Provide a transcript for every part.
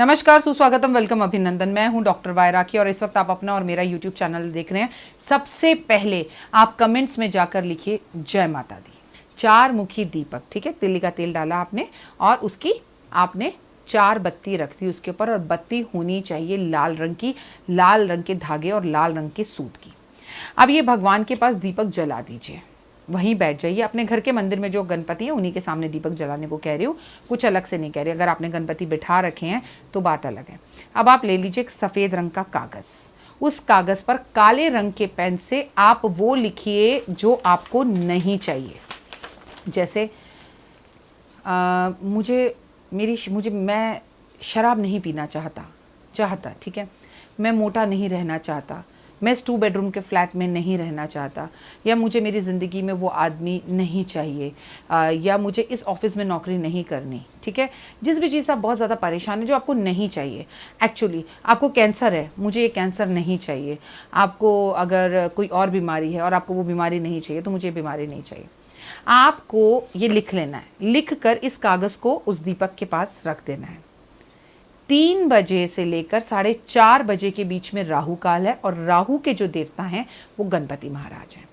नमस्कार, सुस्वागतम, वेलकम, अभिनंदन। मैं हूं डॉक्टर वाय राखी और इस वक्त आप अपना और मेरा यूट्यूब चैनल देख रहे हैं। सबसे पहले आप कमेंट्स में जाकर लिखिए जय माता दी। 4 मुखी दीपक, ठीक है, तिल्ली का तेल डाला आपने और उसकी आपने 4 बत्ती रख दी उसके ऊपर, और बत्ती होनी चाहिए लाल रंग की, लाल रंग के धागे और लाल रंग के सूत की। अब ये भगवान के पास दीपक जला दीजिए, वहीं बैठ जाइए। अपने घर के मंदिर में जो गणपति हैं उन्हीं के सामने दीपक जलाने को कह रही हूँ, कुछ अलग से नहीं कह रही। अगर आपने गणपति बिठा रखे हैं तो बात अलग है। अब आप ले लीजिए एक सफ़ेद रंग का कागज़, उस कागज़ पर काले रंग के पेन से आप वो लिखिए जो आपको नहीं चाहिए। जैसे मैं शराब नहीं पीना चाहता, ठीक है, मैं मोटा नहीं रहना चाहता, मैं इस 2 बेडरूम के फ्लैट में नहीं रहना चाहता, या मुझे मेरी ज़िंदगी में वो आदमी नहीं चाहिए, या मुझे इस ऑफिस में नौकरी नहीं करनी, ठीक है। जिस भी चीज़ से आप बहुत ज़्यादा परेशान है, जो आपको नहीं चाहिए। एक्चुअली आपको कैंसर है, मुझे ये कैंसर नहीं चाहिए। आपको अगर कोई और बीमारी है और आपको वो बीमारी नहीं चाहिए तो मुझे ये बीमारी नहीं चाहिए। आपको ये लिख लेना है, लिख कर इस कागज़ को उस दीपक के पास रख देना है। 3 बजे से लेकर 4:30 बजे के बीच में राहु काल है, और राहु के जो देवता हैं वो गणपति महाराज हैं।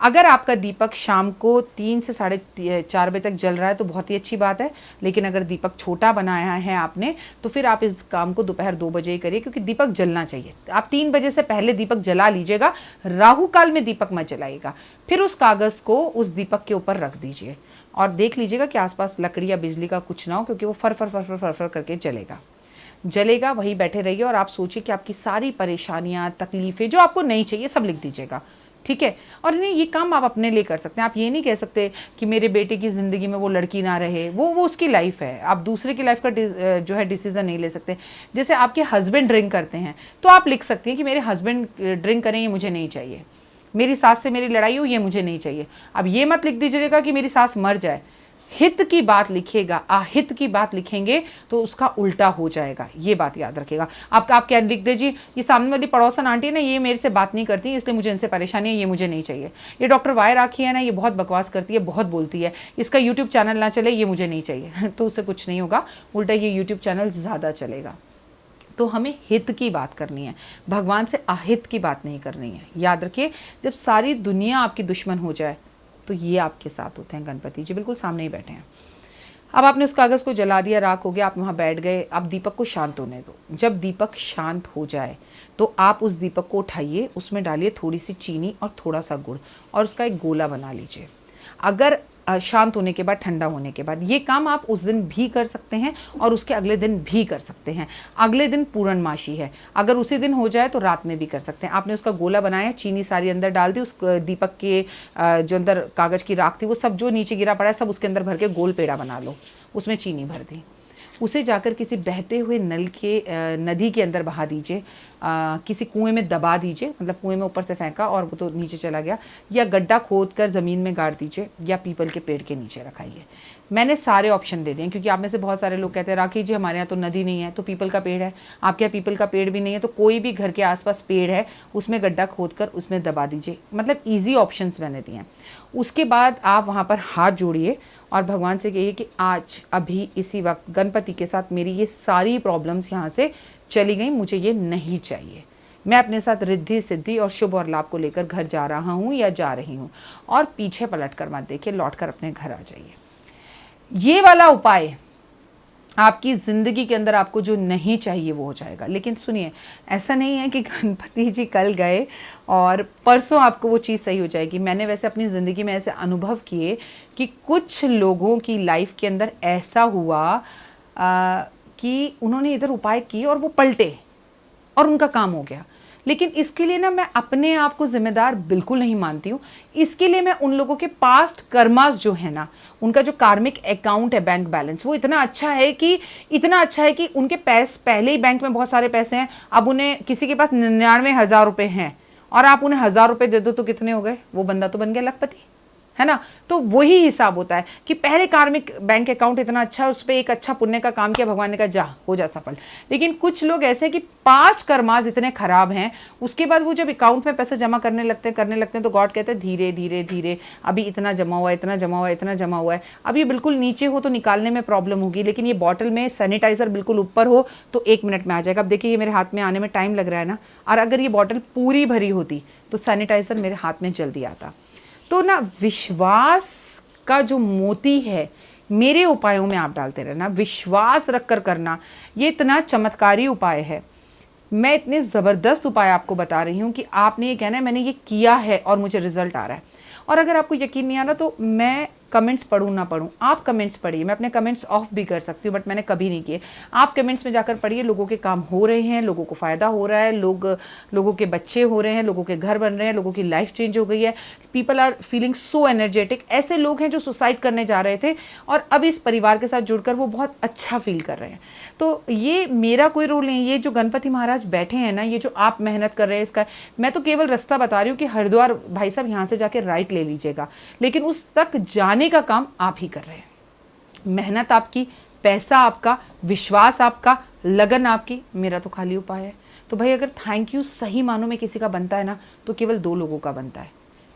अगर आपका दीपक शाम को 3 से 4:30 बजे तक जल रहा है तो बहुत ही अच्छी बात है, लेकिन अगर दीपक छोटा बनाया है आपने तो फिर आप इस काम को दोपहर 2 बजे ही करिए, क्योंकि दीपक जलना चाहिए। आप 3 बजे से पहले दीपक जला लीजिएगा, राहु काल में दीपक मत जलाइएगा। फिर उस कागज़ को उस दीपक के ऊपर रख दीजिए और देख लीजिएगा कि आसपास लकड़ी या बिजली का कुछ ना हो, क्योंकि वो फर फर फर फर फर फर करके जलेगा। वहीं बैठे रहिए और आप सोचिए कि आपकी सारी परेशानियां, तकलीफ़ें जो आपको नहीं चाहिए सब लिख दीजिएगा, ठीक है। और नहीं, ये काम आप अपने लिए कर सकते हैं। आप ये नहीं कह सकते कि मेरे बेटे की ज़िंदगी में वो लड़की ना रहे, वो उसकी लाइफ है। आप दूसरे की लाइफ का जो है डिसीज़न नहीं ले सकते। जैसे आपके हस्बैंड ड्रिंक करते हैं तो आप लिख सकती हैं कि मेरे हस्बैंड ड्रिंक करें, ये मुझे नहीं चाहिए। मेरी सास से मेरी लड़ाई हो, ये मुझे नहीं चाहिए। अब ये मत लिख दीजिएगा कि मेरी सास मर जाए। हित की बात लिखिएगा, अहित की बात लिखेंगे तो उसका उल्टा हो जाएगा, ये बात याद रखिएगा। आप क्या लिख दीजिए, ये सामने वाली पड़ोसन आंटी है ना, ये मेरे से बात नहीं करती, इसलिए मुझे इनसे परेशानी है, ये मुझे नहीं चाहिए। ये डॉक्टर वाय राखी है ना, ये बहुत बकवास करती है, बहुत बोलती है, इसका यूट्यूब चैनल ना चले, ये मुझे नहीं चाहिए। तो उससे कुछ नहीं होगा, उल्टा ये यूट्यूब चैनल ज़्यादा चलेगा। तो हमें हित की बात करनी है, भगवान से अहित की बात नहीं करनी है। याद रखिए, जब सारी दुनिया आपकी दुश्मन हो जाए तो ये आपके साथ होते हैं। गणपति जी बिल्कुल सामने ही बैठे हैं। अब आपने उस कागज़ को जला दिया, राख हो गया, आप वहाँ बैठ गए। अब दीपक को शांत होने दो। जब दीपक शांत हो जाए तो आप उस दीपक को उठाइए, उसमें डालिए थोड़ी सी चीनी और थोड़ा सा गुड़, और उसका एक गोला बना लीजिए। अगर शांत होने के बाद, ठंडा होने के बाद, ये काम आप उस दिन भी कर सकते हैं और उसके अगले दिन भी कर सकते हैं। अगले दिन पूर्णमासी है, अगर उसी दिन हो जाए तो रात में भी कर सकते हैं। आपने उसका गोला बनाया, चीनी सारी अंदर डाल दी, उस दीपक के जो अंदर कागज़ की राख थी वो सब जो नीचे गिरा पड़ा है सब उसके अंदर भर के गोल पेड़ा बना लो, उसमें चीनी भर दी। उसे जाकर किसी बहते हुए नल के नदी के अंदर बहा दीजिए, किसी कुएं में दबा दीजिए, मतलब कुएं में ऊपर से फेंका और वो तो नीचे चला गया, या गड्ढा खोद कर ज़मीन में गाड़ दीजिए, या पीपल के पेड़ के नीचे रखाइए। मैंने सारे ऑप्शन दे दिए क्योंकि आप में से बहुत सारे लोग कहते हैं राखी जी हमारे यहाँ तो नदी नहीं है, तो पीपल का पेड़ है। आपके यहाँ पीपल का पेड़ भी नहीं है तो कोई भी घर के आसपास पेड़ है उसमें गड्ढा खोद कर उसमें दबा दीजिए। मतलब ईजी ऑप्शंस मैंने दिए हैं। उसके बाद आप वहाँ पर हाथ जोड़िए और भगवान से कहिए कि आज अभी इसी वक्त गणपति के साथ मेरी ये सारी प्रॉब्लम्स यहाँ से चली गई, मुझे ये नहीं चाहिए। मैं अपने साथ रिद्धि सिद्धि और शुभ और लाभ को लेकर घर जा रहा हूँ या जा रही हूँ, और पीछे पलट कर मत देखिए, लौट कर अपने घर आ जाइए। ये वाला उपाय आपकी ज़िंदगी के अंदर आपको जो नहीं चाहिए वो हो जाएगा। लेकिन सुनिए, ऐसा नहीं है कि गणपति जी कल गए और परसों आपको वो चीज़ सही हो जाएगी। मैंने वैसे अपनी ज़िंदगी में ऐसे अनुभव किए कि कुछ लोगों की लाइफ के अंदर ऐसा हुआ कि उन्होंने इधर उपाय किए और वो पलटे और उनका काम हो गया। लेकिन इसके लिए ना मैं अपने आप को जिम्मेदार बिल्कुल नहीं मानती हूँ। इसके लिए मैं उन लोगों के पास्ट कर्मास जो है ना, उनका जो कार्मिक अकाउंट है, बैंक बैलेंस, वो इतना अच्छा है कि उनके पैसे पहले ही बैंक में बहुत सारे पैसे हैं। अब उन्हें किसी के पास 99,000 रुपये हैं और आप उन्हें 1,000 रुपये दे दो तो कितने हो गए? वो बंदा तो बन गया लखपति। है ना। तो वही हिसाब होता है कि पहले कार्मिक बैंक अकाउंट इतना अच्छा, उस पर एक अच्छा पुण्य का काम किया, भगवान ने कहा जा हो जा सफल। लेकिन कुछ लोग ऐसे हैं कि पास्ट कर्माज इतने खराब हैं, उसके बाद वो जब अकाउंट में पैसा जमा करने लगते हैं तो गॉड कहते हैं धीरे धीरे धीरे, अभी इतना जमा हुआ है, इतना जमा हुआ है, इतना जमा हुआ है। अब ये बिल्कुल नीचे हो तो निकालने में प्रॉब्लम होगी, लेकिन ये बॉटल में सैनिटाइजर बिल्कुल ऊपर हो तो 1 मिनट में आ जाएगा। अब देखिए ये मेरे हाथ में आने में टाइम लग रहा है ना, और अगर ये बॉटल पूरी भरी होती तो सैनिटाइजर मेरे हाथ में जल्दी आता। तो ना विश्वास का जो मोती है मेरे उपायों में आप डालते रहना, विश्वास रख कर करना, ये इतना चमत्कारी उपाय है। मैं इतने ज़बरदस्त उपाय आपको बता रही हूँ कि आपने ये कहना है मैंने ये किया है और मुझे रिजल्ट आ रहा है। और अगर आपको यकीन नहीं आ रहा तो मैं कमेंट्स पढ़ूँ ना पढ़ूँ, आप कमेंट्स पढ़िए, मैं अपने कमेंट्स ऑफ भी कर सकती हूँ बट मैंने कभी नहीं किए। आप कमेंट्स में जाकर पढ़िए, लोगों के काम हो रहे हैं, लोगों को फ़ायदा हो रहा है, लोगों के बच्चे हो रहे हैं, लोगों के घर बन रहे हैं, लोगों की लाइफ चेंज हो गई है, people are feeling so energetic. ऐसे लोग हैं जो सुसाइड करने जा रहे थे और अब इस परिवार के साथ जुड़कर वो बहुत अच्छा फील कर रहे हैं। तो ये मेरा कोई रोल नहीं, ये जो गणपति महाराज बैठे हैं ना, ये जो आप मेहनत कर रहे हैं, इसका मैं तो केवल रास्ता बता रही हूँ कि हरिद्वार भाई साहब यहाँ से जाके राइट ले लीजिएगा, लेकिन उस तक जाने का काम आप ही कर रहे हैं। मेहनत आपकी, पैसा आपका, विश्वास आपका, लगन आपकी, मेरा तो खाली उपाय है। तो भाई अगर थैंक यू सही मानों में किसी का बनता है ना तो केवल 2 लोगों का बनता है,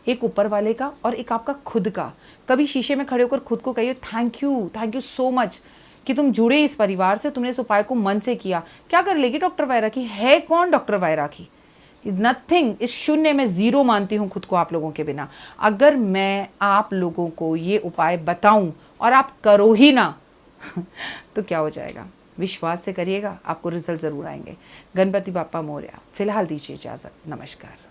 एक ऊपर वाले का और एक आपका खुद का। कभी शीशे में खड़े होकर खुद को कहिए थैंक यू सो मच कि तुम जुड़े इस परिवार से, तुमने इस उपाय को मन से किया। क्या कर लेगी डॉक्टर वायराकी? है कौन डॉक्टर वायराकी? नथिंग, इस शून्य में 0 मानती हूँ खुद को आप लोगों के बिना। अगर मैं आप लोगों को ये उपाय बताऊं और आप करो ही ना तो क्या हो जाएगा? विश्वास से करिएगा, आपको रिजल्ट जरूर आएंगे। गणपति बाप्पा मोरया। फिलहाल दीजिए इजाजत, नमस्कार।